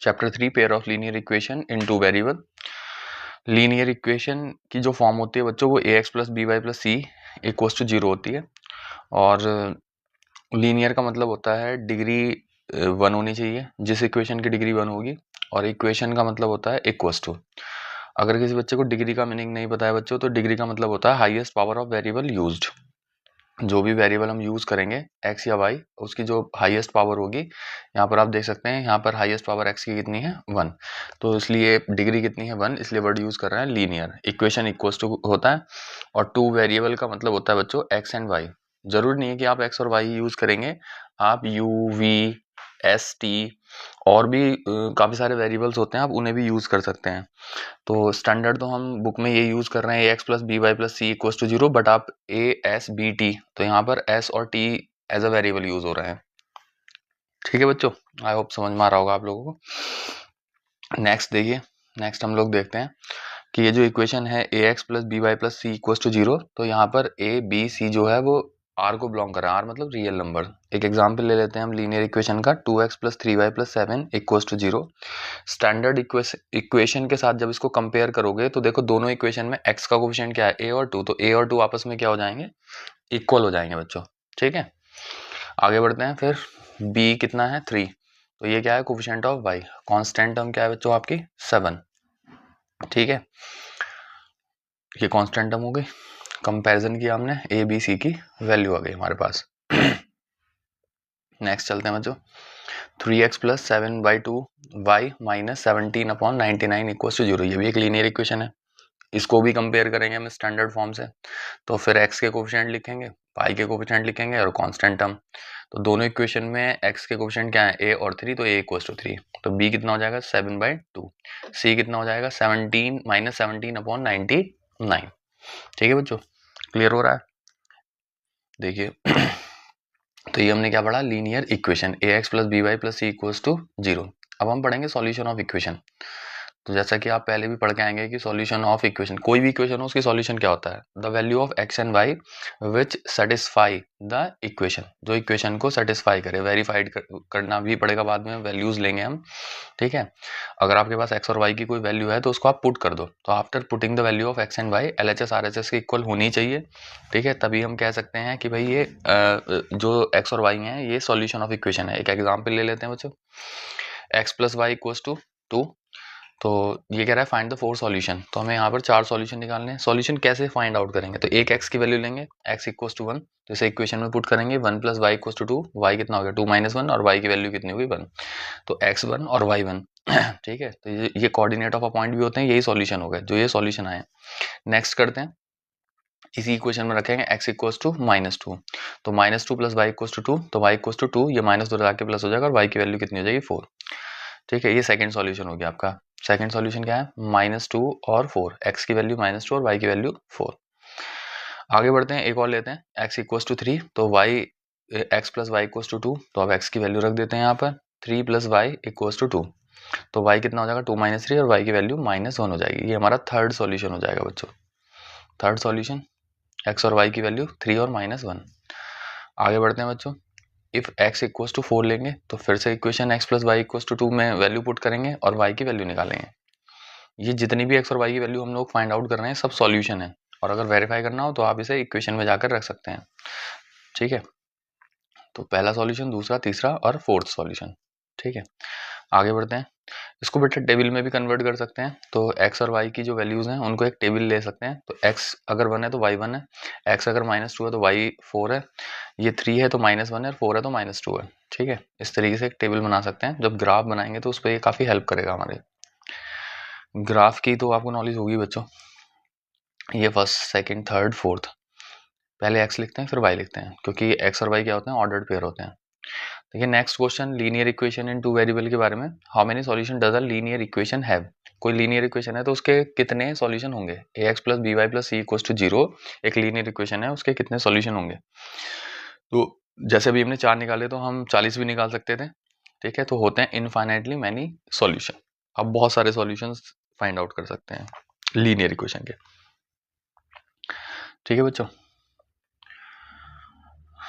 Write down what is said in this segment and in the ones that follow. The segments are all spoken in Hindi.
Chapter 3 pair of linear equation in two variable. Linear equation की जो फॉर्म होती है बच्चों वो ax plus B Y plus C equals to 0 होती है। और लीनियर का मतलब होता है डिग्री 1 होनी चाहिए, जिस इक्वेशन की डिग्री 1 होगी। और इक्वेशन का मतलब होता है इक्वल्स टू। अगर किसी बच्चे को डिग्री का मीनिंग नहीं पता है बच्चों, तो डिग्री का मतलब होता है highest power of variable used. जो भी वेरिएबल हम यूज करेंगे x या y, उसकी जो हाईएस्ट पावर होगी, यहाँ पर आप देख सकते हैं यहाँ पर हाईएस्ट पावर x की कितनी है 1, तो इसलिए डिग्री कितनी है 1, इसलिए वर्ड यूज कर रहे हैं लीनियर। इक्वेशन इक्वल्स टू होता है और टू वेरिएबल का मतलब होता है बच्चों x एंड y। जरूरी नहीं है कि आप x और y यूज करेंगे, आप u v s t और भी काफी सारे वेरिएबल्स होते हैं, आप उन्हें भी यूज कर सकते हैं। तो स्टैंडर्ड तो हम बुक में ये यूज कर रहे हैं ax plus B Y plus C equals to 0, but आप a s b t, तो यहाँ पर s और t as a variable use हो रहे हैं। ठीक है बच्चों, आई होप समझ में आ रहा होगा आप लोगों को। नेक्स्ट देखिए, नेक्स्ट हम लोग देखते हैं कि ये जो इक्वेशन है ax plus B Y plus C equals to 0, तो यहाँ पर a b c जो है वो r को बिलोंग कर रहा है, r मतलब रियल नंबर। एक एग्जांपल ले लेते हैं हम लीनियर इक्वेशन का, 2x plus 3y plus 7 equals to 0। Standard equation के साथ जब इसको कंपेयर करोगे तो देखो दोनों इक्वेशन में x का कोफिशिएंट क्या है a और 2, तो a और 2 आपस में क्या हो जाएंगे, इक्वल हो जाएंगे बच्चों। ठीक है, आगे बढ़ते हैं। फिर b कितना है 3, तो ये क्या है coefficient of y। Constant term क्या है बच्चों आपकी 7। ठीक है, ये कांस्टेंट टर्म हो गई। कंपैरिजन किया हमने, a b c की वैल्यू आ गई हमारे पास। नेक्स्ट चलते हैं बच्चों, 3x plus 7/2 y minus 17/99 equal to 0। ये भी एक लीनियर इक्वेशन है, इसको भी कंपेयर करेंगे हम स्टैंडर्ड फॉर्म से। तो फिर x के कोफिशिएंट लिखेंगे, y के कोफिशिएंट लिखेंगे और कांस्टेंट टर्म। तो दोनों इक्वेशन में x के कोफिशिएंट क्या है a और 3, तो a इक्वल टू 3। तो b कितना हो जाएगा 7/2, c कितना हो जाएगा 17 माइनस 17/99। ठीक है बच्चों, क्लियर हो रहा है। देखिए तो ये हमने क्या पढ़ा, linear equation ax plus B Y plus C equals to 0। अब हम पढ़ेंगे सॉल्यूशन ऑफ इक्वेशन। तो जैसा कि आप पहले भी पढ़ के आएंगे कि सॉल्यूशन ऑफ इक्वेशन, कोई भी इक्वेशन हो उसकी सॉल्यूशन क्या होता है, the value of x and y which satisfy the equation. जो इक्वेशन को सेटिस्फाई करे, वेरीफाइड करना भी पड़ेगा बाद में, वैल्यूज लेंगे हम। ठीक है, अगर आपके पास एक्स और वाई की कोई वैल्यू है तो उसको आप पुट कर दो। तो after putting the value of x and y, LHS RHS के इक्वल होनी चाहिए। ठीक है, तभी हम कह सकते हैं कि भाई ये जो एक्स और वाई है ये सॉल्यूशन ऑफ इक्वेशन है। एक एग्जांपल ले लेते हैं बच्चों, x plus Y equals to 2। तो ये कह रहा है फाइंड द 4 सॉल्यूशन, तो हमें यहाँ पर 4 सॉल्यूशन निकालने हैं। सॉल्यूशन कैसे फाइंड आउट करेंगे, तो एक x की वैल्यू लेंगे, x इक्वल्स टू 1, तो इसे इक्वेशन में पुट करेंगे। 1 plus Y equals to 2, y कितना हो गया 2 माइनस 1, और y की वैल्यू कितनी होगी 1, तो x1 और y1। ठीक है, तो ये कोऑर्डिनेट ऑफ अ पॉइंट भी होते हैं, यही सॉल्यूशन हो गए जो ये सॉल्यूशन आए। नेक्स्ट करते हैं, इसी इक्वेशन में रखेंगे x इक्वल्स टू -2, तो -2 प्लस वाई इक्वल्स टू 2, तो y इक्वल्स टू 2, ये -2 लगा के प्लस हो जाएगा और y की वैल्यू कितनी हो जाएगी 4। ठीक है, ये सेकंड सॉल्यूशन हो गया आपका। सेकंड सॉल्यूशन क्या है, -2 और 4, x की वैल्यू -2 और y की वैल्यू 4। आगे बढ़ते हैं, एक और लेते हैं, x इक्वल्स टू 3, तो x plus Y equals to 2, तो अब x की वैल्यू रख देते हैं यहाँ पर, 3 प्लस वाई इक्वल्स टू 2, तो y कितना हो जाएगा 2 माइनस 3 और y की वैल्यू -1 हो जाएगी। ये हमारा थर्ड सॉल्यूशन हो जाएगा बच्चों। थर्ड सॉल्यूशन, x और y की वैल्यू 3 और -1। आगे बढ़ते हैं बच्चों, इफ x इक्वल्स टू 4 लेंगे, तो फिर से equation x plus Y equals to 2 में वैल्यू पुट करेंगे और y की वैल्यू निकालेंगे। ये जितनी भी x और y की वैल्यू हम लोग फाइंड आउट कर रहे हैं सब सॉल्यूशन है, और अगर वेरीफाई करना हो तो आप इसे इक्वेशन में जाकर रख सकते हैं। ठीक है, तो पहला सॉल्यूशन, दूसरा, तीसरा और फोर्थ सॉल्यूशन। ठीक है, आगे बढ़ते हैं। इसको बेटा टेबल में भी कन्वर्ट कर सकते हैं, तो x और y की जो वैल्यूज हैं उनको एक टेबल ले सकते हैं। तो x अगर 1 है तो y 1 है, x अगर -2 है तो y 4 है, ये 3 है तो -1 है, और 4 है तो -2 है। ठीक है, इस तरीके से एक टेबल बना सकते हैं। जब ग्राफ बनाएंगे तो उस पर ये काफ़ी हेल्प करेगा हमारे। ग्राफ की तो आपको नॉलेज होगी बच्चों, ये फर्स्ट, सेकंड, थर्ड, फोर्थ, पहले x लिखते हैं फिर y लिखते हैं, क्योंकि x और y क्या होते हैं, ऑर्डर्ड पेयर होते हैं। देखिए next question, linear equation in two variable के बारे में। How many solution does a linear equation have. कोई लीनियर इक्वेशन है तो उसके कितने सॉल्यूशन होंगे, ax plus B Y plus C equals to 0 एक लीनियर इक्वेशन है, उसके कितने सॉल्यूशन होंगे। तो जैसे अभी हमने 4 निकाले तो हम 40 भी निकाल सकते थे। ठीक है, तो होते हैं इनफाइनाइटली मैनी सॉल्यूशन। अब बहुत सारे सॉल्यूशंस फाइंड आउट कर सकते हैं लीनियर इक्वेशन के। ठीक है बच्चों,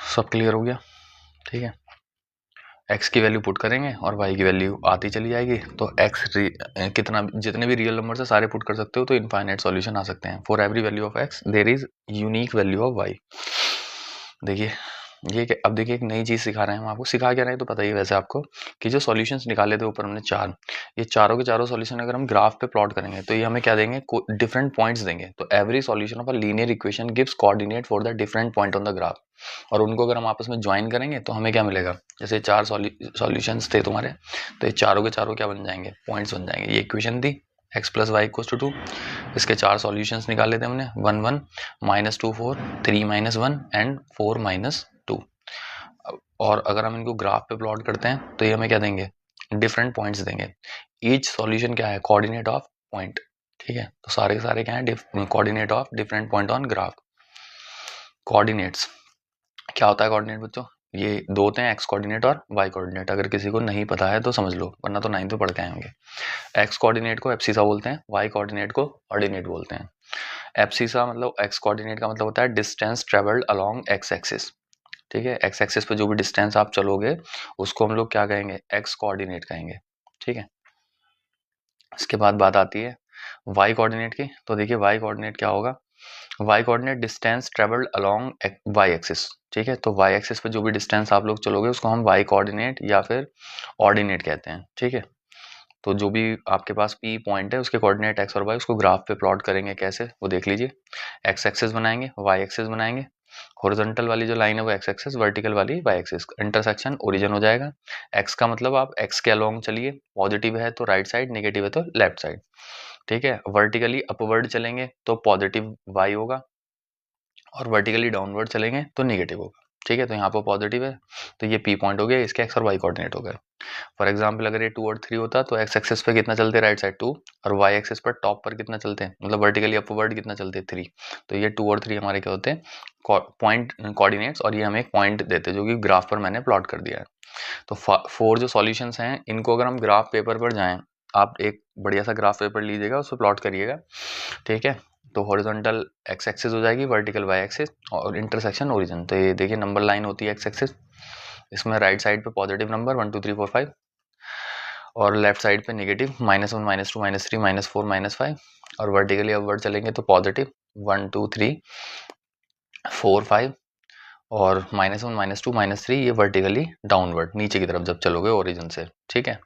सब क्लियर हो गया। ठीक है, एक्स की वैल्यू पुट करेंगे और वाई की वैल्यू आती चली जाएगी। तो एक्स कितना, जितने भी रियल नंबर है सारे पुट कर सकते हो, तो इनफाइनाइट सॉल्यूशन आ सकते हैं। For every value of X there is unique value of Y. देखिए ये अब देखिए एक नई चीज़ सिखा रहे हैं हम आपको। सिखा क्या रहे हैं तो पता ही है वैसे आपको, कि जो सॉल्यूशंस निकाले थे ऊपर हमने 4, ये चारों के चारों सॉल्यूशन अगर हम ग्राफ पे प्लॉट करेंगे तो ये हमें क्या देंगे, डिफरेंट पॉइंट्स देंगे। तो every solution of a linear equation gives coordinate for the different point on the graph. और उनको अगर हम आपस में ज्वाइन करेंगे तो हमें क्या मिलेगा, जैसे 4 सॉल्यूशंस थे तुम्हारे, तो ये चारों के चारों क्या बन जाएंगे, पॉइंट्स बन जाएंगे। ये इक्वेशन थी x plus Y equals to 2, इसके 4 सॉल्यूशंस निकाले थे हमने, 1 1 -2 4 3 -1 एंड 4 -2। और अगर हम इनको ग्राफ पे प्लॉट करते हैं तो ये हमें क्या देंगे, डिफरेंट पॉइंट्स देंगे। ईच सॉल्यूशन क्या है, कोऑर्डिनेट ऑफ पॉइंट। ठीक है, तो सारे के सारे क्या है, coordinate of different point on graph. Coordinates क्या होता है, कोऑर्डिनेट बच्चों, ये दो होते हैं, एक्स कोऑर्डिनेट और वाई कोऑर्डिनेट। अगर किसी को नहीं पता है तो समझ लो, वरना तो 9th में पढ़ के आएंगे। एक्स कोऑर्डिनेट को एब्सिसा बोलते हैं, वाई कोऑर्डिनेट को ऑर्डिनेट बोलते हैं। एब्सिसा मतलब एक्स कोऑर्डिनेट का मतलब होता है distance travelled along x axis. ठीक है, एक्स एक्सिस पे जो भी डिस्टेंस आप चलोगे उसको हम लोग क्या कहेंगे, एक्स कोऑर्डिनेट कहेंगे। ठीक है, इसके बाद बात आती है वाई कोऑर्डिनेट की। तो देखिए वाई कोऑर्डिनेट क्या होगा, Y coordinate distance travelled along Y axis. ठीक है, तो वाई एक्सिस पे जो भी डिस्टेंस आप लोग चलोगे उसको हम वाई कोऑर्डिनेट या फिर ऑर्डिनेट कहते हैं। ठीक है, तो जो भी आपके पास पी पॉइंट है उसके कोऑर्डिनेट एक्स और वाई, उसको ग्राफ पे प्लॉट करेंगे कैसे, वो देख लीजिए। एक्स एक्सिस बनाएंगे, वाई एक्सिस बनाएंगे, हॉरिजॉन्टल वाली जो लाइन है वो एक्स एक्सिस, वर्टिकल वाली वाई एक्सिस, इंटरसेक्शन ओरिजिन हो जाएगा। एक्स का मतलब आप एक्स के अलोंग चलिए, पॉजिटिव है तो राइट साइड, नेगेटिव है तो लेफ्ट साइड। ठीक है, वर्टिकली अपवर्ड चलेंगे तो पॉजिटिव वाई होगा, और वर्टिकली डाउनवर्ड चलेंगे तो नेगेटिव होगा। ठीक है, तो यहाँ पर पॉजिटिव है तो ये पी पॉइंट हो गया, इसके एक्स और वाई कोऑर्डिनेट हो गए। फॉर एग्जाम्पल अगर ये 2 और 3 होता तो एक्स एक्सिस पे कितना चलते, राइट साइड 2, और वाई एक्सिस पर टॉप पर कितना चलते हैं, मतलब वर्टिकली अपवर्ड कितना चलते, 3। तो ये 2 और 3 हमारे क्या होते हैं, पॉइंट कोऑर्डिनेट्स, और ये हमें एक पॉइंट देते हैं जो कि ग्राफ पर मैंने प्लॉट कर दिया है। तो 4 जो सॉल्यूशंस हैं इनको अगर हम ग्राफ पेपर पर जाएं, आप एक बढ़िया सा ग्राफ पेपर लीजिएगा, उस पर प्लॉट करिएगा। ठीक है, तो हॉरिजॉन्टल एक्स एक्सिस हो जाएगी, वर्टिकल वाई एक्सिस, और इंटरसेक्शन ओरिजिन। तो ये देखिए नंबर लाइन होती है एक्स एक्सिस, इसमें राइट साइड पे पॉजिटिव नंबर 1 2 3 4 5, और लेफ्ट साइड पे नेगेटिव -1 -2 -3 -4 -5, और वर्टिकली अपवर्ड चलेंगे तो पॉजिटिव 1 2 3 4 5, और -1 -2 -3 ये वर्टिकली डाउनवर्ड नीचे की तरफ जब चलोगे ओरिजिन से। ठीक है,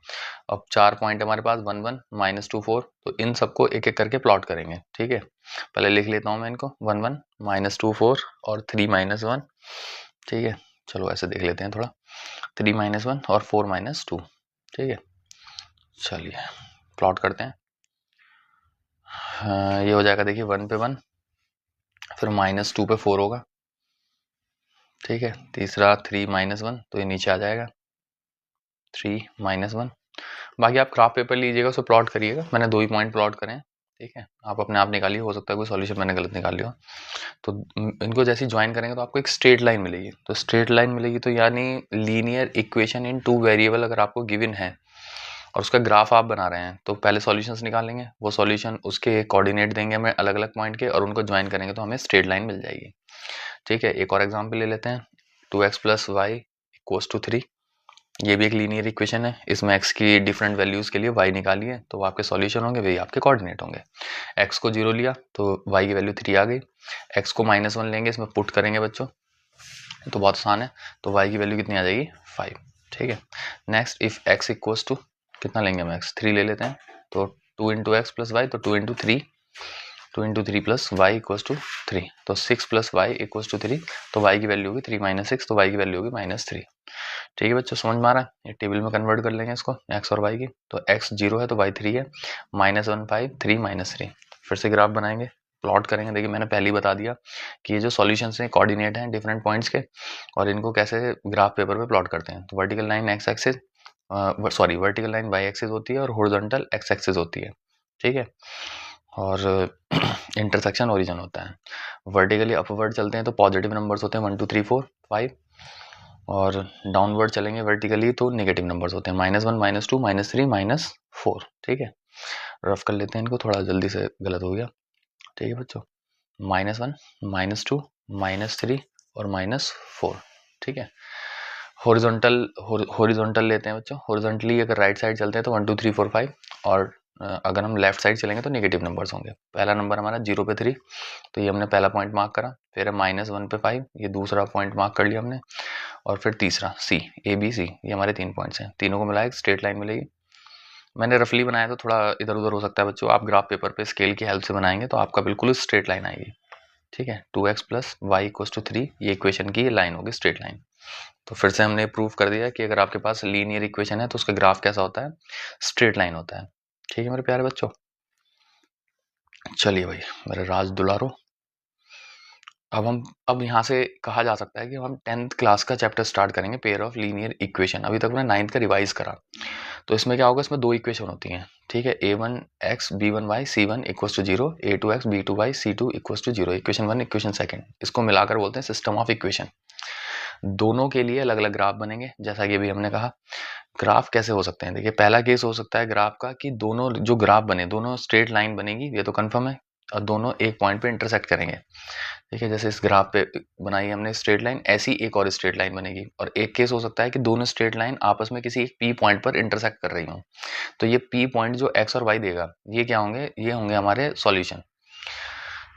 अब 4 पॉइंट हमारे पास 1 1 -2 4, तो इन सबको एक एक करके प्लॉट करेंगे। ठीक है, पहले लिख लेता हूँ मैं इनको, 1 1 -2 4 और 3 -1। ठीक है, चलो ऐसे देख लेते हैं थोड़ा, 3 -1 और 4 -2। ठीक है, चलिए प्लॉट करते हैं। ये हो जाएगा, देखिए 1 पे 1, फिर -2 पे 4 होगा। ठीक है, तीसरा 3 -1, तो ये नीचे आ जाएगा 3 -1। बाकी आप क्राफ्ट पेपर लीजिएगा, उसको प्लॉट करिएगा, मैंने 2 ही पॉइंट प्लॉट करें। ठीक है, आप अपने आप निकालिए, हो सकता है कोई सॉल्यूशन मैंने गलत निकाल लिया। तो इनको जैसे ज्वाइन करेंगे तो आपको एक स्ट्रेट लाइन मिलेगी। तो स्ट्रेट लाइन मिलेगी तो यानी लीनियर इक्वेशन इन 2 वेरिएबल अगर आपको गिवन है और उसका ग्राफ आप बना रहे हैं, तो पहले सॉल्यूशंस निकालेंगे, वो सॉल्यूशन उसके कोऑर्डिनेट देंगे हमें अलग अलग पॉइंट के, और उनको ज्वाइन करेंगे तो हमें स्ट्रेट लाइन मिल जाएगी। ठीक है, एक और एग्जाम्पल ले लेते हैं, 2x + y = 3। ये भी एक लीनियर इक्वेशन है, इसमें x की डिफरेंट वैल्यूज के लिए y निकालिए, तो आपके सॉल्यूशन होंगे, वही आपके कोऑर्डिनेट होंगे। x को 0 लिया तो y की वैल्यू 3 आ गई, x को -1 लेंगे, इसमें पुट करेंगे बच्चों, तो बहुत आसान है, तो y की वैल्यू कितनी आ जाएगी, 5। ठीक है, नेक्स्ट इफ x = कितना लेंगे हम, x 3 ले लेते हैं, तो 2 × x + y, तो 2 × 3 2 × 3 + y = 3, तो 6 + y = 3, तो y की वैल्यू होगी 3 - 6, तो y की वैल्यू होगी -3। ठीक है बच्चों, समझ में आ रहा है, ये टेबल में कन्वर्ट कर लेंगे इसको x और y की, तो x 0 है तो y 3 है, -1 5 3 -3। फिर से ग्राफ बनाएंगे, प्लॉट करेंगे। देखिए मैंने पहले ही बता दिया कि ये जो सॉल्यूशंस हैं कोऑर्डिनेट हैं डिफरेंट पॉइंट्स के, और इनको कैसे ग्राफ पेपर पे प्लॉट करते हैं। तो vertical line X axis, sorry vertical line Y axis होती है और हॉरिजॉन्टल एक्स एक्सिस होती है। ठीक है, और इंटरसेक्शन ओरिजिन होता है। वर्टिकली अपवर्ड चलते हैं तो पॉजिटिव नंबर्स होते हैं 1 2 3 4 5, और डाउनवर्ड चलेंगे वर्टिकली तो नेगेटिव नंबर्स होते हैं -1 -2 -3 -4। ठीक है, रफ कर लेते हैं इनको, थोड़ा जल्दी से गलत हो गया। ठीक है बच्चों, -1 -2 -3 और -4। ठीक है, हॉरिजॉन्टल लेते हैं बच्चों। हॉरिजॉन्टली अगर राइट साइड चलते हैं तो 1 2 3 4 5, और अगर हम लेफ्ट साइड चलेंगे तो नेगेटिव नंबर्स होंगे। पहला नंबर हमारा 0 पे 3, तो ये हमने पहला पॉइंट मार्क करा। फिर -1 पे 5, ये दूसरा पॉइंट मार्क कर लिया हमने। और फिर तीसरा C, A B C, ये हमारे 3 पॉइंट्स हैं। तीनों को मिलाया एक स्ट्रेट लाइन मिलेगी। मैंने रफली बनाया तो थोड़ा इधर उधर हो सकता है बच्चों, आप ग्राफ पेपर पे स्केल की हेल्प से बनाएंगे तो आपका बिल्कुल स्ट्रेट लाइन आएगी। ठीक है, 2x + y = 3, ये इक्वेशन की लाइन होगी, स्ट्रेट लाइन। तो फिर से हमने प्रूव कर दिया कि अगर आपके पास लीनियर इक्वेशन है तो उसका ग्राफ कैसा होता है, स्ट्रेट लाइन होता है। ठीक है मेरे प्यारे बच्चों, चलिए भाई मेरे राज दुलारो, अब यहाँ से कहा जा सकता है कि हम 10th क्लास का चैप्टर स्टार्ट करेंगे, पेयर ऑफ लीनियर इक्वेशन। अभी तक मैंने 9th का रिवाइज करा। तो इसमें क्या होगा, इसमें 2 इक्वेशन होती हैं। ठीक है, a1x b1y c1 = 0, a2x b2y c2 = 0, equation 1 equation second. इसको मिलाकर बोलते हैं सिस्टम ऑफ इक्वेशन। दोनों के लिए अलग अलग ग्राफ बनेंगे, जैसा कि अभी हमने कहा। ग्राफ कैसे हो सकते हैं, देखिए पहला केस हो सकता है ग्राफ का कि दोनों जो ग्राफ बने, दोनों स्ट्रेट लाइन बनेगी, ये तो कंफर्म है, और दोनों एक पॉइंट पे इंटरसेक्ट करेंगे। ठीक है, जैसे इस ग्राफ पे बनाई हमने स्ट्रेट लाइन, ऐसी एक और स्ट्रेट लाइन बनेगी। और एक केस हो सकता है कि दोनों स्ट्रेट लाइन आपस में किसी एक P पॉइंट पर इंटरसेक्ट कर रही हों। तो ये P पॉइंट जो x और y देगा, ये क्या होंगे, ये होंगे हमारे सॉल्यूशन।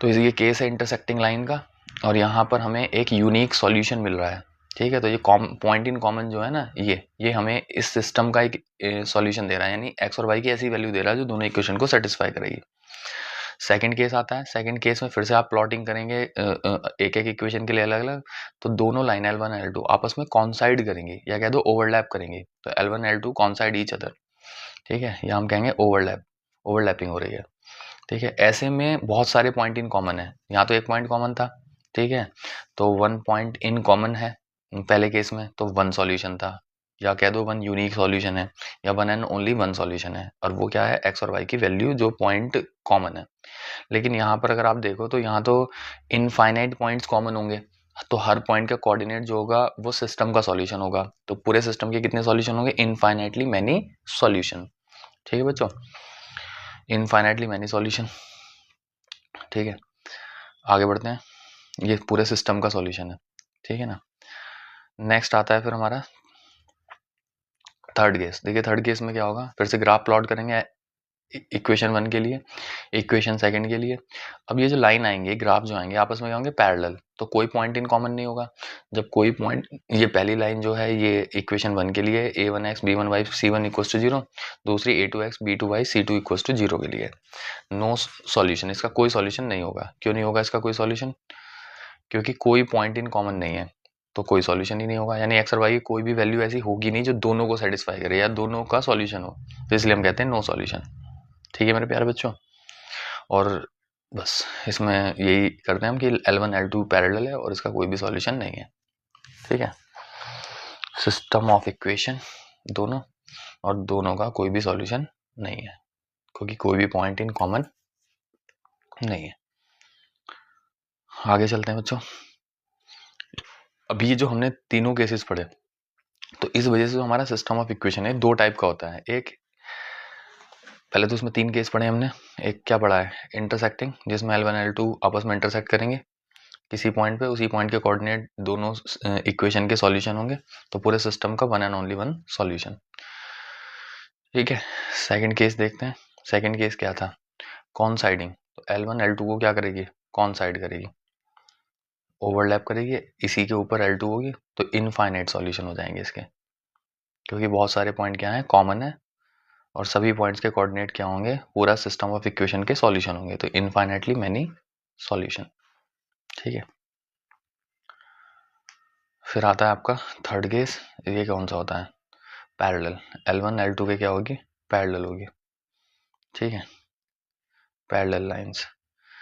तो ये केस है इंटरसेक्टिंग लाइन का, और यहाँ पर हमें एक यूनिक सॉल्यूशन मिल रहा है। ठीक है, तो ये पॉइंट इन कॉमन जो है ना, ये हमें इस सिस्टम का एक सॉल्यूशन दे रहा है, यानी x और y की ऐसी वैल्यू दे रहा है जो दोनों इक्वेशन को सेटिस्फाई करेगी। सेकंड केस आता है, सेकंड केस में फिर से आप प्लॉटिंग करेंगे एक एक इक्वेशन के लिए अलग अलग। तो दोनों लाइन L1 L2 आपस में कॉन्साइड करेंगे, या कह दो ओवरलैप करेंगे। तो L1 L2 कॉन्साइड ईच अदर। ठीक है, या हम कहेंगे ओवरलैपिंग हो रही है। ठीक है, ऐसे में बहुत सारे पॉइंट इन कॉमन है। यहाँ तो एक पॉइंट कॉमन था। ठीक है, तो 1 पॉइंट इन कॉमन है पहले केस में, तो 1 सॉल्यूशन था, या कह दो 1 यूनिक सॉल्यूशन है, या 1 एंड ओनली 1 सॉल्यूशन है। और वो क्या है, x और y की वैल्यू जो पॉइंट कॉमन है। लेकिन यहाँ पर अगर आप देखो तो यहाँ तो इनफाइनाइट पॉइंट्स कॉमन होंगे, तो हर पॉइंट का कोऑर्डिनेट जो होगा वो सिस्टम का सॉल्यूशन होगा। तो पूरे सिस्टम के कितने सॉल्यूशन होंगे, इनफाइनाइटली मैनी सॉल्यूशन। ठीक है बच्चों, इनफाइनाइटली मैनी सॉल्यूशन। ठीक है, आगे बढ़ते हैं, ये पूरे सिस्टम का सॉल्यूशन है। ठीक है ना, नेक्स्ट आता है फिर हमारा थर्ड केस। देखिए थर्ड केस में क्या होगा, फिर से ग्राफ प्लॉट करेंगे इक्वेशन 1 के लिए, इक्वेशन सेकंड के लिए। अब ये जो लाइन आएंगे, ग्राफ जो आएंगे, आपस में क्या होंगे, पैरेलल। तो कोई पॉइंट इन कॉमन नहीं होगा। जब कोई पॉइंट, ये पहली लाइन जो है ये इक्वेशन 1 के लिए a1x b1y c1 = 0, दूसरी a2x b2y c2 = 0 के लिए। नो सॉल्यूशन, इसका कोई सॉल्यूशन नहीं होगा। क्यों नहीं होगा इसका कोई सॉल्यूशन, क्योंकि कोई पॉइंट इन कॉमन नहीं है, तो कोई सॉल्यूशन ही नहीं होगा। यानी एक्स और वाई की कोई भी वैल्यू ऐसी होगी नहीं जो दोनों को सेटिस्फाई करे या दोनों का सॉल्यूशन हो, तो इसलिए हम कहते हैं नो सॉल्यूशन। ठीक है मेरे प्यारे बच्चों, और बस इसमें यही करते हैं हम कि L1 L2 पैरेलल है और इसका कोई भी सॉल्यूशन नहीं है। ठीक है, सिस्टम ऑफ इक्वेशन दोनों, और दोनों का कोई भी सॉल्यूशन नहीं है, क्योंकि कोई भी पॉइंट इन कॉमन नहीं है। आगे चलते हैं बच्चों। अभी जो हमने तीनों केसेस पढ़े, तो इस वजह से जो हमारा सिस्टम ऑफ इक्वेशन है 2 टाइप का होता है। एक, पहले तो उसमें 3 केस पढ़े हमने। एक क्या पढ़ा है, इंटरसेक्टिंग, जिसमें L1 L2 आपस में इंटरसेक्ट करेंगे किसी पॉइंट पे, उसी पॉइंट के कोऑर्डिनेट दोनों इक्वेशन के सॉल्यूशन होंगे, तो पूरे सिस्टम का 1 एंड ओनली 1 सॉल्यूशन। ठीक है, सेकंड केस देखते हैं। सेकंड केस क्या था, कॉन्साइडिंग। तो L1 L2 को क्या करेगी, कॉन्साइड करेगी, ओवरलैप करेगी, इसी के ऊपर L2 होगी, तो इनफाइनाइट सॉल्यूशन हो जाएंगे इसके, क्योंकि बहुत सारे पॉइंट क्या है, कॉमन है, और सभी पॉइंट्स के कोऑर्डिनेट क्या होंगे, पूरा सिस्टम ऑफ इक्वेशन के सॉल्यूशन होंगे, तो इनफाइनाइटली मैनी सॉल्यूशन। ठीक है, फिर आता है आपका थर्ड केस। ये कौन सा होता है, पैरेलल। L1 L2 के क्या होगी, पैरेलल होगी। ठीक है, पैरेलल लाइंस,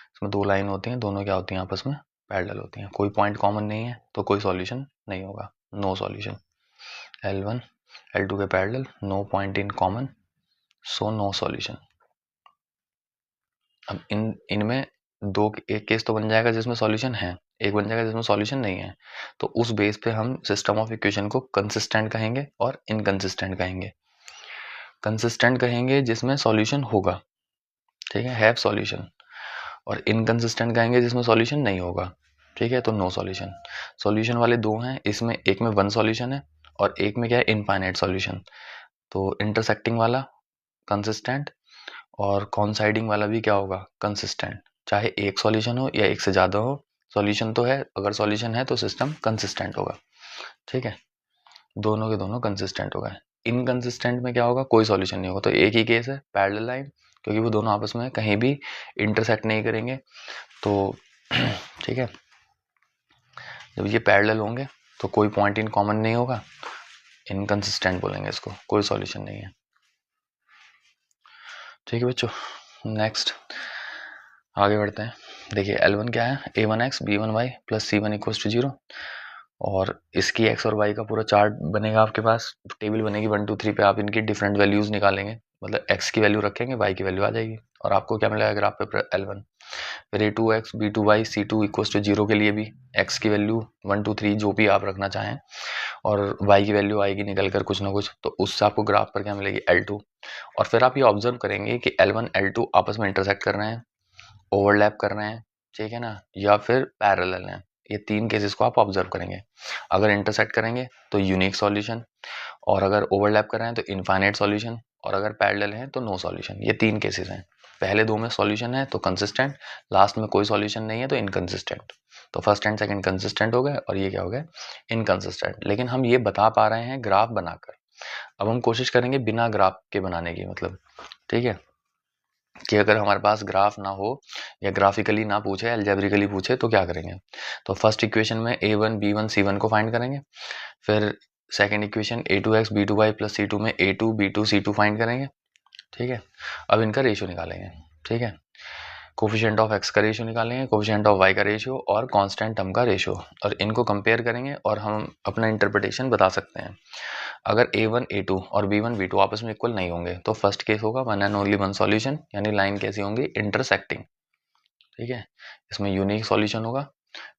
इसमें 2 लाइन होती हैं, दोनों क्या होती हैं, आपस में पैरेलल होती हैं। कोई पॉइंट कॉमन नहीं है, तो कोई सॉल्यूशन नहीं होगा, नो सॉल्यूशन। L1 L2 के parallel, no point in common, so no solution. अब इनमें एक केस तो बन जाएगा जिसमें सॉल्यूशन है, एक बन जाएगा जिसमें सॉल्यूशन नहीं है। तो उस बेस पे हम सिस्टम ऑफ इक्वेशन को कंसिस्टेंट कहेंगे और इनकंसिस्टेंट कहेंगे। कंसिस्टेंट कहेंगे जिसमें सॉल्यूशन होगा, ठीक है, हैव सॉल्यूशन, और इनकंसिस्टेंट कहेंगे जिसमें सॉल्यूशन नहीं होगा। ठीक है, तो नो सॉल्यूशन। सॉल्यूशन वाले 2 हैं, इसमें एक में 1 सॉल्यूशन है और एक में क्या है इनफाइनाइट सॉल्यूशन। तो इंटरसेक्टिंग वाला कंसिस्टेंट और कॉन्साइडिंग वाला भी क्या होगा कंसिस्टेंट, चाहे एक सॉल्यूशन हो या एक से ज़्यादा हो, सॉल्यूशन तो है, अगर सॉल्यूशन है तो सिस्टम कंसिस्टेंट होगा। ठीक है, दोनों के दोनों कंसिस्टेंट होगा। इनकंसिस्टेंट में क्या होगा, कोई सॉल्यूशन नहीं होगा। तो एक ही केस है पैरेलल लाइन, क्योंकि वो दोनों आपस में कहीं भी इंटरसेक्ट नहीं करेंगे। तो ठीक है, जब ये पैरेलल होंगे तो कोई पॉइंट इन कॉमन नहीं होगा, इनकंसिस्टेंट बोलेंगे इसको, कोई सॉल्यूशन नहीं है। ठीक है बच्चों, नेक्स्ट आगे बढ़ते हैं। देखिए L1 क्या है, a1x b1y plus c1 equals to 0, और इसकी x और y का पूरा चार्ट बनेगा आपके पास, टेबल बनेगी 1 2 3 पे। आप इनकी डिफरेंट वैल्यूज निकालेंगे, मतलब x की वैल्यू रखेंगे, y की वैल्यू आ जाएगी, और आपको क्या मिलेगा ग्राफ पे L1। फिर a2x b2y c2 equals to 0 के लिए भी x की वैल्यू 1 2 3 जो भी आप रखना चाहें, और y की वैल्यू आएगी निकल कर कुछ ना कुछ, तो उससे आपको ग्राफ पर क्या मिलेगी L2। और फिर आप ये ऑब्जर्व करेंगे कि L1 L2 आपस में इंटरसेक्ट कर रहे हैं, ओवरलैप कर रहे हैं, ठीक है ना, या फिर पैरेलल हैं। ये तीन केसेस को आप ऑब्जर्व करेंगे। अगर इंटरसेक्ट करेंगे तो यूनिक सॉल्यूशन, और अगर ओवरलैप कर रहे हैं तो इनफाइनाइट सॉल्यूशन, और अगर पैरेलल है तो नो सॉल्यूशन। ये तीन केसेस हैं। पहले दो में सॉल्यूशन है तो कंसिस्टेंट, लास्ट में कोई सॉल्यूशन नहीं है तो इनकंसिस्टेंट। तो फर्स्ट एंड सेकंड कंसिस्टेंट हो गए और ये क्या हो गया इनकंसिस्टेंट। लेकिन हम ये बता पा रहे हैं ग्राफ बनाकर। अब हम कोशिश करेंगे बिना ग्राफ के बनाने की, मतलब ठीक है, कि अगर हमारे पास ग्राफ ना हो या ग्राफिकली ना पूछे, अलजेब्रिकली पूछे, तो क्या करेंगे। तो फर्स्ट इक्वेशन में a1 b1 c1 को फाइंड करेंगे। फिर second equation a2x b2y plus c2 में a2 b2 c2 फाइंड करेंगे। ठीक है, अब इनका रेशियो निकालेंगे। ठीक है, कोफिशिएंट ऑफ x का रेशियो निकालेंगे, कोफिशिएंट ऑफ y का रेशियो और कांस्टेंट टर्म का रेशियो, और इनको कंपेयर करेंगे और हम अपना इंटरप्रिटेशन बता सकते हैं। अगर a1 a2 और b1 b2 आपस में इक्वल नहीं होंगे तो फर्स्ट केस होगा one and only one solution, यानी लाइन कैसी होंगी इंटरसेक्टिंग। ठीक है, इसमें यूनिक सॉल्यूशन होगा,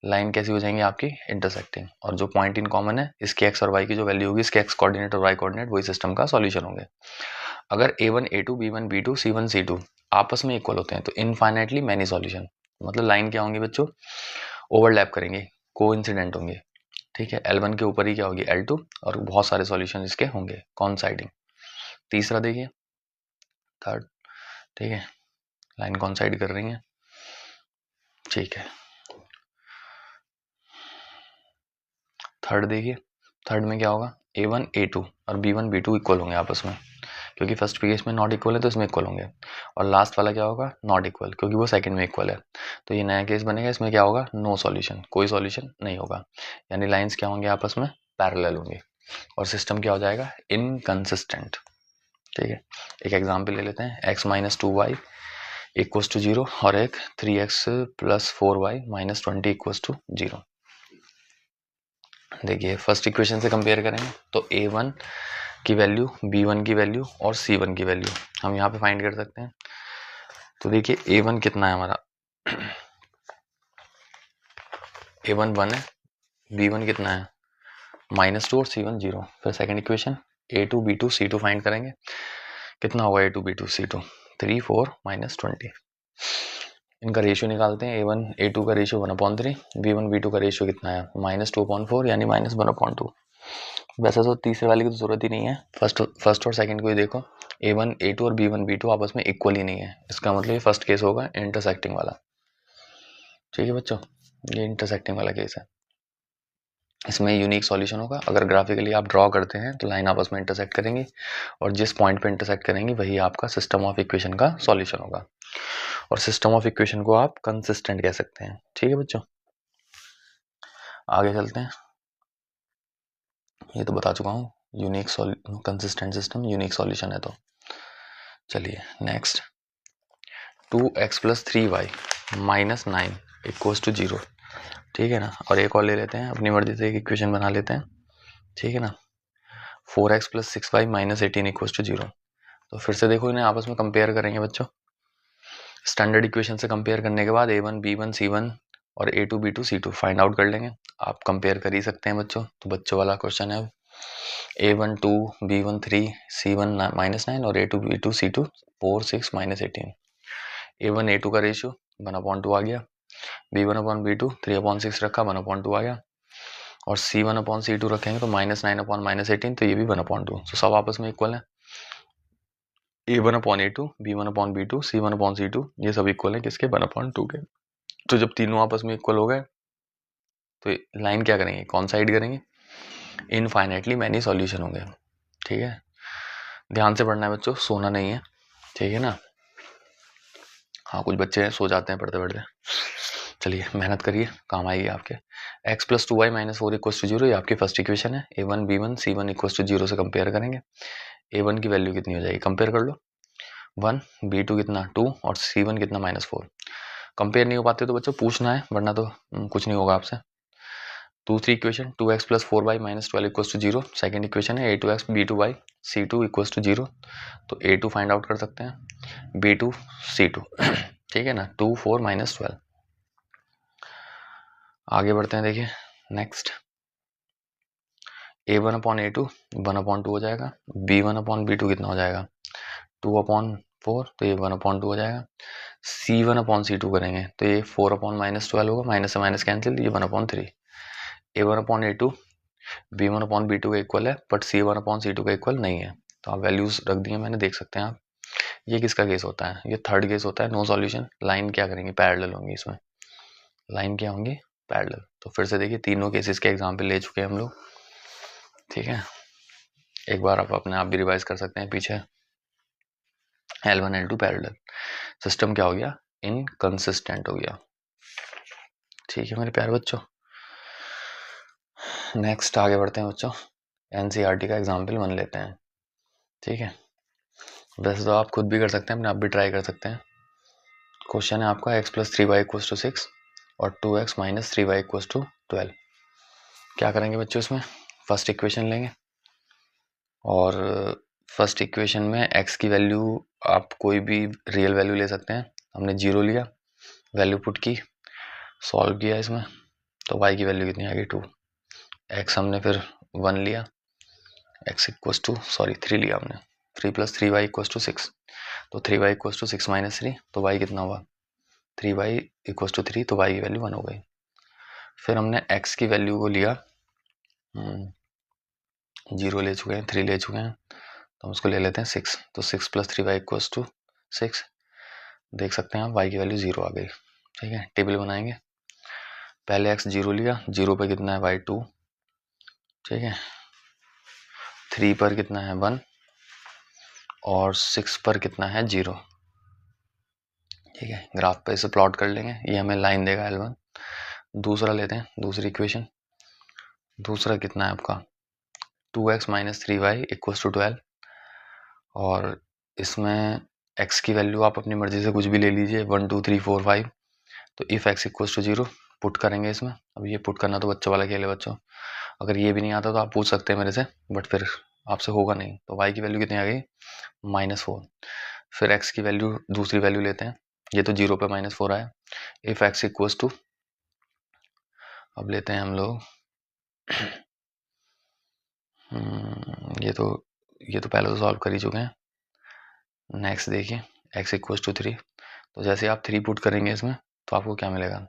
लाइन कैसी हो जाएंगी आपकी इंटरसेक्टिंग, और जो पॉइंट इन कॉमन है इसके एक्स और वाई की जो वैल्यू होगी, इसके एक्स कोऑर्डिनेट और वाई कोऑर्डिनेट, वही सिस्टम का सॉल्यूशन होंगे। अगर a1 a2 b1 b2 c1 c2 आपस में इक्वल होते हैं तो इनफाइनाइटली मैनी सॉल्यूशन, मतलब लाइन क्या होंगी बच्चों, ओवरलैप करेंगे, कोइंसिडेंट होंगे। ठीक है, L1 के ऊपर ही क्या होगी L2, और बहुत सारे सॉल्यूशन इसके होंगे कॉन्साइडिंग। तीसरा देखिए, थर्ड, ठीक है, लाइन कॉन्साइड कर रही है। ठीक है, थर्ड देखिए, थर्ड में क्या होगा a1 a2 और b1 b2 इक्वल होंगे आपस में, क्योंकि फर्स्ट केस में नॉट इक्वल है तो इसमें इक्वल होंगे, और लास्ट वाला क्या होगा नॉट इक्वल, क्योंकि वो सेकंड में इक्वल है। तो ये नया केस बनेगा, इसमें क्या होगा नो सॉल्यूशन, कोई सॉल्यूशन नहीं होगा, यानी लाइंस क्या होंगे आपस में पैरेलल होंगे, और सिस्टम क्या हो जाएगा इनकंसिस्टेंट। ठीक है, एक एग्जाम्पल ले लेते हैं, x minus 2y equals to 0 और एक 3x plus 4y minus 20 equals to 0। देखिए फर्स्ट इक्वेशन से कंपेयर करेंगे तो a1 की वैल्यू, b1 की वैल्यू और c1 की वैल्यू हम यहाँ पे फाइंड कर सकते हैं। तो देखिए a1 कितना है हमारा, a1 1 है, b1 कितना है -2 और c1 0। फिर second equation a2 b2 c2 find करेंगे, कितना होगा a2 b2 c2 3 4 -20। इनका रेशियो निकालते हैं, a1 a2 का रेशियो 1/3, b1 b2 का रेशियो कितना है -2/4 यानी -1/2। वैसे तो तीसरे वाले की तो जरूरत ही नहीं है, फर्स्ट और सेकंड को ही देखो, a1 a2 और b1 b2 आपस में इक्वल ही नहीं है, इसका मतलब ये फर्स्ट केस होगा इंटरसेक्टिंग वाला। ठीक है बच्चों, ये इंटरसेक्टिंग वाला केस है, इसमें यूनिक सॉल्यूशन होगा। अगर ग्राफिकली आप ड्रॉ करते हैं तो लाइन आपस में इंटरसेक्ट करेंगी, और जिस पॉइंट पे इंटरसेक्ट करेंगी वही आपका सिस्टम ऑफ इक्वेशन का सॉल्यूशन होगा, और सिस्टम ऑफ इक्वेशन को आप कंसिस्टेंट कह सकते हैं। ठीक है बच्चों, आगे चलते हैं। ये तो बता चुका हूँ, unique consistent system unique solution है। तो चलिए next, 2x plus 3y minus 9 equals to 0। ठीक है ना, और एक और ले लेते हैं, अपनी मर्जी से एक इक्वेशन बना लेते हैं। ठीक है ना, 4x plus 6y minus 18 equals to 0। तो फिर से देखो, इन्हें आपस में कंपेयर करेंगे बच्चों। स्टैंडर्ड इक्वेशन से कंपेयर करने के बाद a1 b1 c1 और a2 b2 c2 find out कर लेंगे। आप कंपेयर कर ही सकते हैं बच्चों, तो बच्चों वाला क्वेश्चन है a1 2 b1 3 c1 -9 और a2 b2 c2 4 6 -18। a1 a2 का रेशियो 1/2 आ गया, b1/b2 3/6 रखा 1/2 आ गया, और C1/C2 रखेंगे तो -9/-18, तो ये भी 1/2। तो सब आपस में इक्वल है। A1/A2, B1/B2, C1/C2 ये सब इक्वल है किसके? 1/2 के। तो जब तीनों आपस में इक्वल हो गए तो लाइन क्या करेंगे? कौन साइड करेंगे? इनफाइनाइटली मैनी सॉल्यूशन होंगे। ठीक है, ध्यान से पढ़ना है बच्चों, सोना नहीं है। ठीक है ना? हाँ, कुछ बच्चे सो जाते हैं पढ़ते पढ़ते। चलिए मेहनत करिए, काम आएगी आपके। x + 2y - 4 = 0 ये आपकी फर्स्ट इक्वेशन है। A1 B1 C1 = 0 से कंपेयर करेंगे। A1 की वैल्यू कितनी हो जाएगी? कंपेयर कर लो, 1, B2 कितना 2 और C1 कितना -4। कंपेयर नहीं हो पाते तो बच्चों पूछना है, वरना तो कुछ नहीं होगा आपसे। दूसरी equation 2x + 4y - 12 = 0। Second equation है A2x B2y C2 = 0। तो A2 फाइंड आउट कर सकते हैं, B2 C2। ठीक है ना? 2 4 - 12। आगे बढ़ते हैं, देखिए नेक्स्ट। A1/A2 1/2 हो जाएगा। B1/B2 कितना हो जाएगा? 2/4, तो ये 1/2 हो जाएगा। C1/C2 करेंगे तो ये 4/-12 होगा, माइनस से माइनस कैंसिल, ये 1/3। A1/A2 B1/B2 का इक्वल है, बट C1/C2 का इक्वल नहीं है। तो आप वैल्यूज रख दिए मैंने, देख सकते हैं आप। ये किसका केस होता है? ये थर्ड केस होता है, नो सॉल्यूशन। लाइन क्या करेंगे? पैरेलल होंगी इसमें। लाइन क्या होंगी? पैरेलल। तो फिर से देखिए, तीनों केसेस के एग्जाम्पल ले चुके हैं हम लोग। ठीक है, एक बार आप अपने आप भी रिवाइज कर सकते हैं पीछे। L1 L2 parallel. सिस्टम क्या हो गया? इनकंसिस्टेंट हो गया। ठीक है मेरे प्यारे बच्चों, नेक्स्ट आगे बढ़ते हैं बच्चों। NCERT का एग्जाम्पल 1 लेते हैं। ठीक है, वैसे तो आप खुद भी कर सकते हैं, अपने आप भी ट्राई कर सकते हैं। क्वेश्चन है आपका x + 3y = 6 और 2x - 3y = 12। क्या करेंगे बच्चों? इसमें फर्स्ट इक्वेशन लेंगे और फर्स्ट इक्वेशन में x की वैल्यू आप कोई भी रियल वैल्यू ले सकते हैं। हमने 0 लिया, वैल्यू पुट की, सॉल्व किया इसमें, तो y की वैल्यू कितनी आ गई? 2। x हमने फिर 1 लिया, x = 3 लिया हमने, 3 + 3y = 6। तो 3y = 6 - 3, तो y कितना हुआ? 3y = 3, तो y की वैल्यू 1 हो गई। फिर हमने x की वैल्यू को लिया, 0 ले चुके हैं, 3 ले चुके हैं, तो हम उसको ले लेते हैं 6। तो 6 + 3y = 6। देख सकते हैं आप, y की वैल्यू 0 आ गई। ठीक है, टेबल बनाएंगे। पहले x 0 लिया, 0 पे कितना है? y 2। ठीक है, 3 पर कितना है? 1 और 6 पर कितना है? 0। ठीक है, ग्राफ पे इसे प्लॉट कर लेंगे, ये हमें लाइन देगा L1। दूसरा लेते हैं, दूसरी इक्वेशन। दूसरा कितना है आपका? 2x - 3y = 12 और इसमें x की वैल्यू आप अपनी मर्जी से कुछ भी ले लीजिए, 1 2 3 4 5। तो इफ x = 0 पुट करेंगे इसमें। अब ये पुट करना तो बच्चों वाला खेल है बच्चों, अगर ये भी नहीं आता तो आप पूछ सकते हैं मेरे से, बट फिर आपसे होगा नहीं। तो y की वैल्यू कितनी आ गई? -4। फिर x की वैल्यू, दूसरी वैल्यू लेते हैं, ये तो 0 पे -4 आया। इफ x = अब लेते हैं हम लोग ये तो पहले तो सॉल्व कर ही चुके हैं। नेक्स्ट देखिए, x = 3। तो जैसे आप 3 पुट करेंगे इसमें तो आपको क्या मिलेगा?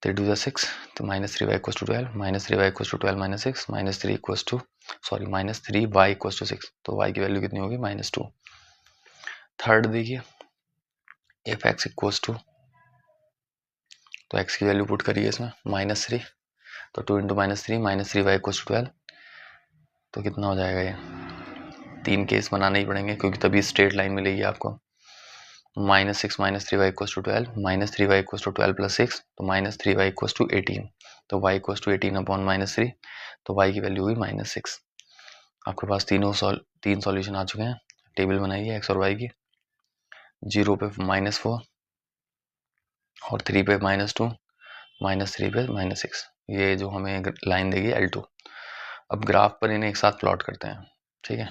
3 2 6, तो -3y = 12, -3y = 12 - 6, -3y = 6। तो y की वैल्यू कितनी होगी? -2। थर्ड देखिए, इफ x = तो x की वैल्यू पुट करिए इसमें, -3, तो 2 × -3 -3y = 12। तो कितना हो जाएगा? ये 3 केस बनाने ही पड़ेंगे क्योंकि तभी स्ट्रेट लाइन मिलेगी आपको। -6 -3y = 12, -3y = 12 + 6, तो -3y = 18। तो y = 18/-3, तो y की वैल्यू हुई -6। आपके पास तीन सॉल्यूशन आ चुके हैं। टेबल बनाइए x और y की। 0 पे -4 और 3 पे -2, -3 पे -6, ये जो हमें लाइन देगी L2। अब ग्राफ पर इन्हें एक साथ प्लॉट करते हैं। ठीक है,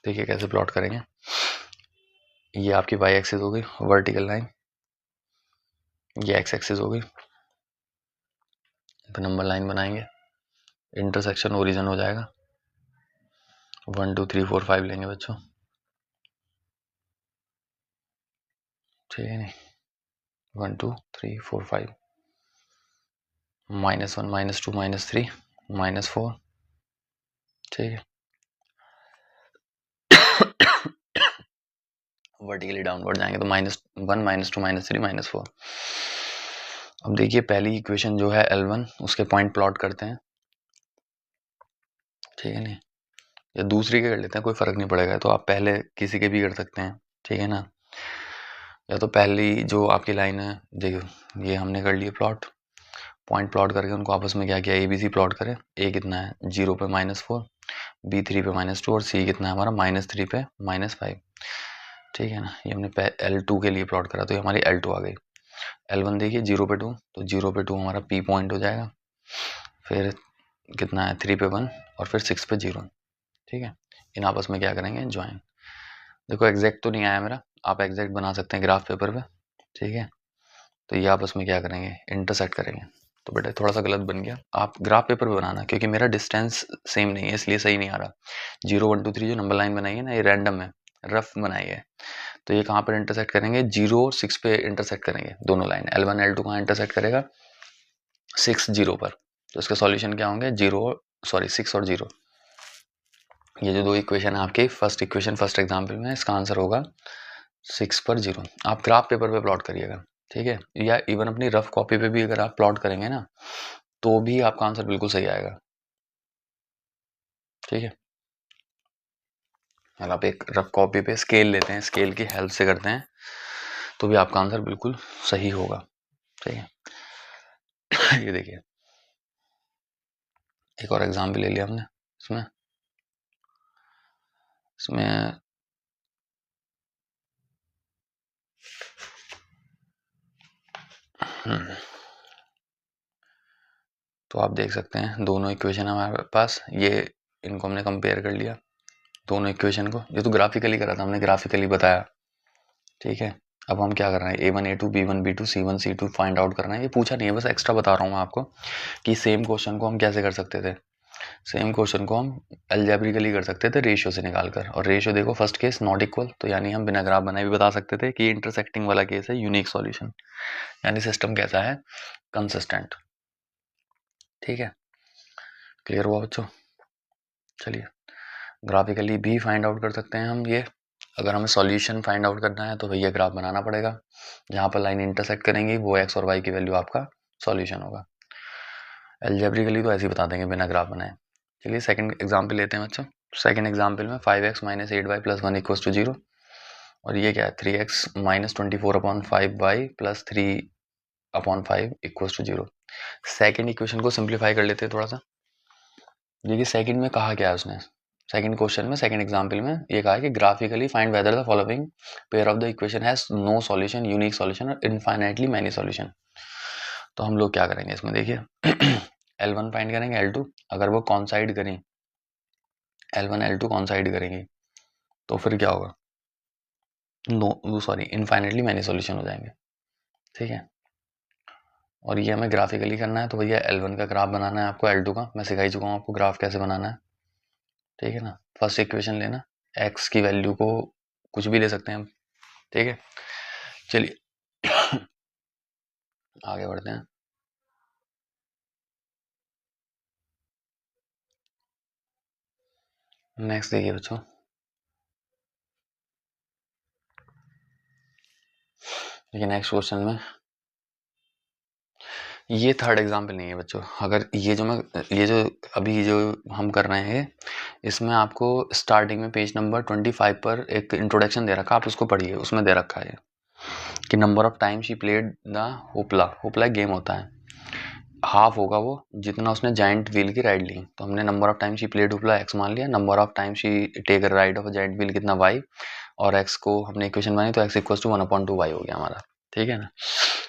देखिए कैसे प्लॉट करेंगे। ये आपकी y एक्सिस हो गई, वर्टिकल लाइन, ये x एक्सिस हो गई। तो नंबर लाइन बनाएंगे, इंटरसेक्शन ओरिजिन हो जाएगा। 1 2 3 4 5 लेंगे बच्चों। ठीक है नहीं, 1 2 3 4 5 -1 -2 -3 -4, ठीक है। वर्टिकली डाउनवर्ड जाएंगे तो -1 -2 -3 -4। अब देखिए पहली इक्वेशन जो है L1 उसके पॉइंट प्लॉट करते हैं, ठीक है नहीं, या दूसरी के कर लेते हैं, कोई फर्क नहीं पड़ेगा। तो आप पहले किसी के भी कर सकते हैं, ठीक है ना। या तो पहली जो आपकी लाइन है देखो, ये हमने कर लिए प्लॉट, पॉइंट प्लॉट करके उनको आपस में क्या किया, ABC प्लॉट करें। A कितना है 0 पे -4, B 3 पे -2 और C कितना है हमारा -3 पे -5, ठीक है ना। ये हमने L2 के लिए प्लॉट करा तो ये हमारी L2 आ गई। L1 देखिए 0 पे 2, तो 0 पे 2 हमारा P पॉइंट हो जाएगा, फिर कितना है 3 पे 1 और फिर 6 पे 0, ठीक है। इन आपस में क्या करेंगे ज्वाइन। देखो एग्जैक्ट तो नहीं आया मेरा, आप एग्जैक्ट बना सकते हैं ग्राफ पेपर पे, ठीक है। तो ये आपस में क्या करेंगे इंटरसेक्ट करेंगे। तो बेटा थोड़ा सा गलत बन गया, आप ग्राफ पेपर पे बनाना, क्योंकि मेरा डिस्टेंस सेम नहीं है इसलिए सही नहीं आ रहा। 0 1 2 3 जो नंबर लाइन बनाई है ना, ये रैंडम है, रफ बनाई है। तो ये कहाँ पर इंटरसेक्ट करेंगे, 0 और 6 पे इंटरसेक्ट करेंगे दोनों लाइन। L1 L2 कहाँ इंटरसेक्ट करेगा 6 0 पर। तो इसके सॉल्यूशन क्या होंगे 6 और 0। ये जो दो इक्वेशन है आपकी, फर्स्ट इक्वेशन फर्स्ट एग्जाम्पल में, इसका आंसर होगा 6 पर 0। आप ग्राफ पेपर पे प्लॉट करिएगा, ठीक है, या इवन अपनी रफ कॉपी पे भी अगर आप प्लॉट करेंगे ना तो भी आपका आंसर बिल्कुल सही आएगा, ठीक है। अगर आप एक रफ कॉपी पे स्केल लेते हैं, स्केल की हेल्प से करते हैं, तो भी आपका आंसर बिल्कुल सही होगा, ठीक है। ये देखिए एक और एग्जाम्पल ले लिया हमने, इसमें इसमें तो आप देख सकते हैं दोनों इक्वेशन हमारे पास, ये इनको हमने कंपेयर कर लिया दोनों इक्वेशन को। ये तो ग्राफिकली करा था हमने, ग्राफिकली बताया, ठीक है। अब हम क्या कर रहे हैं A1 A2 B1 B2 C1 C2 find out करना है। ये पूछा नहीं है, बस एक्स्ट्रा बता रहा हूँ मैं आपको कि सेम क्वेश्चन को हम कैसे कर सकते थे। सेम क्वेश्चन को हम अलजेब्रिकली कर सकते थे रेशियो से निकाल कर। और रेशियो देखो फर्स्ट केस नॉट इक्वल, तो यानी हम बिना ग्राफ बनाए भी बता सकते थे कि इंटरसेक्टिंग वाला केस है यूनिक सॉल्यूशन, यानी सिस्टम कैसा है कंसिस्टेंट, ठीक है। क्लियर हुआ बच्चों। चलिए ग्राफिकली भी फाइंड आउट कर सकते हैं हम ये। अगर हमें सॉल्यूशन फाइंड आउट करना है तो भैया ग्राफ बनाना पड़ेगा, जहाँ पर लाइन इंटरसेक्ट करेंगी वो x और y की वैल्यू आपका सॉल्यूशन होगा। एल्जेब्रिकली तो ऐसे ही बता देंगे बिना ग्राफ बनाए। चलिए सेकंड एग्जांपल लेते हैं बच्चों। सेकंड एग्जांपल में 5x - 8y + 1 = 0, और ये क्या है 3x - 24/5y + 3/5 = 0। सेकंड इक्वेशन को सिंप्लीफाई कर लेते हैं थोड़ा सा। देखिए सेकंड में कहा क्या है उसने, सेकंड क्वेश्चन में सेकंड एग्जांपल में ये कहा है कि graphically find whether the following pair of the equation has no solution, unique solution और इनफाइनाइटली मैनी सॉल्यूशन। तो हम लोग क्या करेंगे इसमें देखिए L1 फाइंड करेंगे, L2 अगर वो कॉन्साइड करें, L1 L2 कॉन्साइड करेंगे तो फिर क्या होगा, no sorry infinitely many solution हो जाएंगे, ठीक है। और ये हमें ग्राफिकली करना है, तो भैया L1 का ग्राफ बनाना है आपको, L2 का मैं सिखा ही चुका हूँ आपको ग्राफ कैसे बनाना है, ठीक है ना। फर्स्ट इक्वेशन लेना, x की वैल्यू को कुछ भी ले सकते हैं हम, ठीक है। चलिए आगे बढ़ते हैं। नेक्स्ट देखिए बच्चों, देखिए नेक्स्ट क्वेश्चन में ये थर्ड एग्जाम्पल नहीं है बच्चों। अगर ये जो अभी जो हम कर रहे हैं इसमें आपको स्टार्टिंग में पेज नंबर 25 पर एक इंट्रोडक्शन दे रखा है, आप उसको पढ़िए, उसमें दे रखा है कि number of time she played the hoopla. Hoopla एक गेम होता है, हाफ होगा वो जितना उसने जाइंट व्हील की राइड ली। तो हमने number of time she played hoopla x मान लिया, number of time she take ride of giant wheel कितना y, और x को हमने इक्वेशन बनाई तो x = 1/2y हो गया हमारा, ठीक है ना।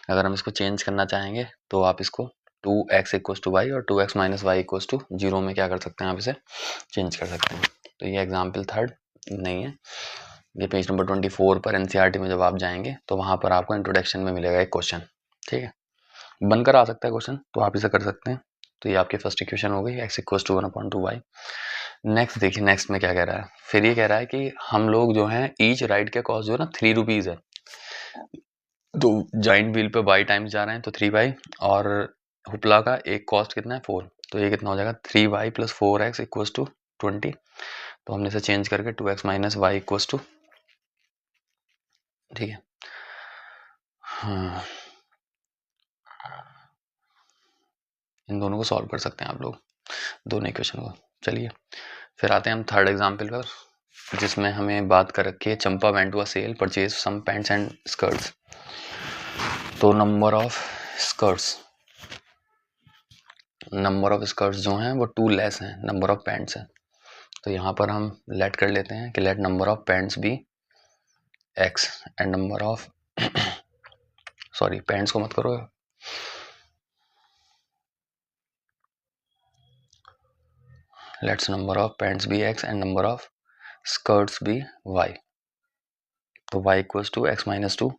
अगर हम इसको चेंज करना चाहेंगे तो आप इसको 2x = y और 2x - y = 0 में क्या कर सकते हैं, आप इसे चेंज कर सकते हैं। तो ये एग्जाम्पल थर्ड नहीं है, ये पेज नंबर 24 पर एनसीईआरटी में जब आप जाएंगे तो वहां पर आपको इंट्रोडक्शन में मिलेगा एक क्वेश्चन, ठीक है। बनकर आ सकता है क्वेश्चन, तो आप इसे कर सकते हैं। तो ये आपकी फर्स्ट इक्वेशन हो गई, x = 1/2y। नेक्स्ट देखिए, नेक्स्ट में क्या कह रहा है, फिर ये कह रहा है कि हम लोग जो हैं ईच राइड के कॉस्ट जो है ना 3 रुपीज़ है। तो जॉइंट व्हील पे बाई टाइम्स जा रहे हैं तो 3y, और हुपला का एक कॉस्ट कितना है 4, तो ये कितना हो जाएगा 3y plus 4x equals to 20। तो हमने इसे चेंज करके 2x minus Y equals to, ठीक है। हाँ, इन दोनों को सॉल्व कर सकते हैं आप लोग, दोनों इक्वेशन को। चलिए फिर आते हैं हम थर्ड एग्जाम्पल पर, जिसमें हमें बात कर रखी है Champa went to a sale purchase some pants and skirts. तो नंबर ऑफ स्कर्ट्स जो हैं वो 2 लेस हैं नंबर ऑफ पैंट्स हैं। तो यहाँ पर हम लेट कर लेते हैं कि let number of pants be x and number of sorry pants को मत करो, let's number of pants be x and number of skirts be y। तो y equals to x minus 2,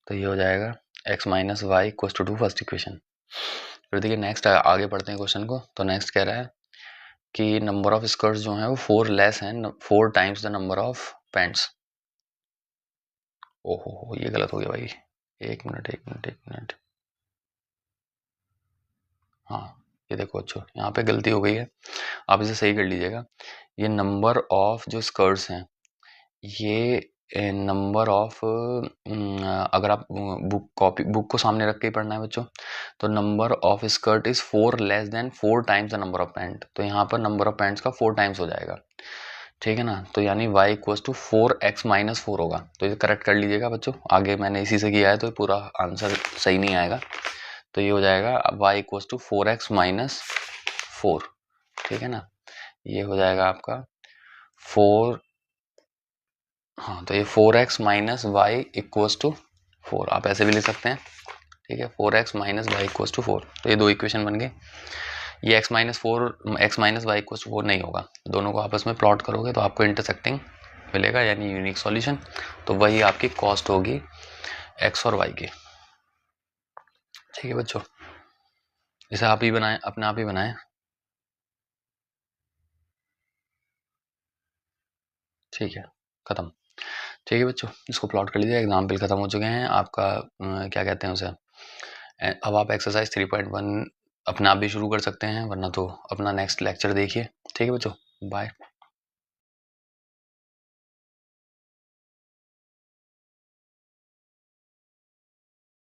तो ये हो जाएगा x minus Y equals to 2 first equation. फिर देखिए नेक्स्ट आगे पढ़ते हैं क्वेश्चन को। तो नेक्स्ट कह रहा है कि नंबर ऑफ स्कर्ट्स जो हैं वो 4 लेस हैं 4 times the number of pants. ओहो ये गलत हो गया भाई, एक मिनट। हाँ ये देखो अच्छा यहाँ पे गलती हो गई है, आप इसे सही कर लीजिएगा। ये नंबर ऑफ जो स्कर्ट्स हैं ये नंबर ऑफ, अगर आप बुक को सामने रख के ही पढ़ना है बच्चों, तो number of skirt is 4 less than 4 times the number of pant. तो यहाँ पर नंबर ऑफ पैंट्स का 4 टाइम्स हो जाएगा, ठीक है ना। तो यानी y equals to 4x minus 4 होगा। तो ये करेक्ट कर लीजिएगा बच्चों, आगे मैंने इसी से किया है तो पूरा आंसर सही नहीं आएगा। तो ये हो जाएगा y equals to 4x minus 4, ठीक है ना। ये हो जाएगा आपका 4, हाँ तो ये 4x minus Y equals to 4, आप ऐसे भी ले सकते हैं, ठीक है। 4x minus Y equals to 4, तो ये दो इक्वेशन बन गए। ये x minus Y equals to 4 नहीं होगा, दोनों को आपस में प्लॉट करोगे तो आपको इंटरसेक्टिंग मिलेगा यानी यूनिक सॉल्यूशन। तो वही आपकी कॉस्ट होगी x और y की, ठीक है बच्चों। इसे आप ही बनाएं, अपने आप ही बनाएं, ठीक है, खत्म। ठीक है बच्चों, इसको प्लॉट कर लीजिए। एग्जाम्पल खत्म हो चुके हैं आपका, क्या कहते हैं उसे, अब आप एक्सरसाइज 3.1 अपने आप भी शुरू कर सकते हैं, वरना तो अपना नेक्स्ट लेक्चर देखिए, ठीक है बच्चों, बाय।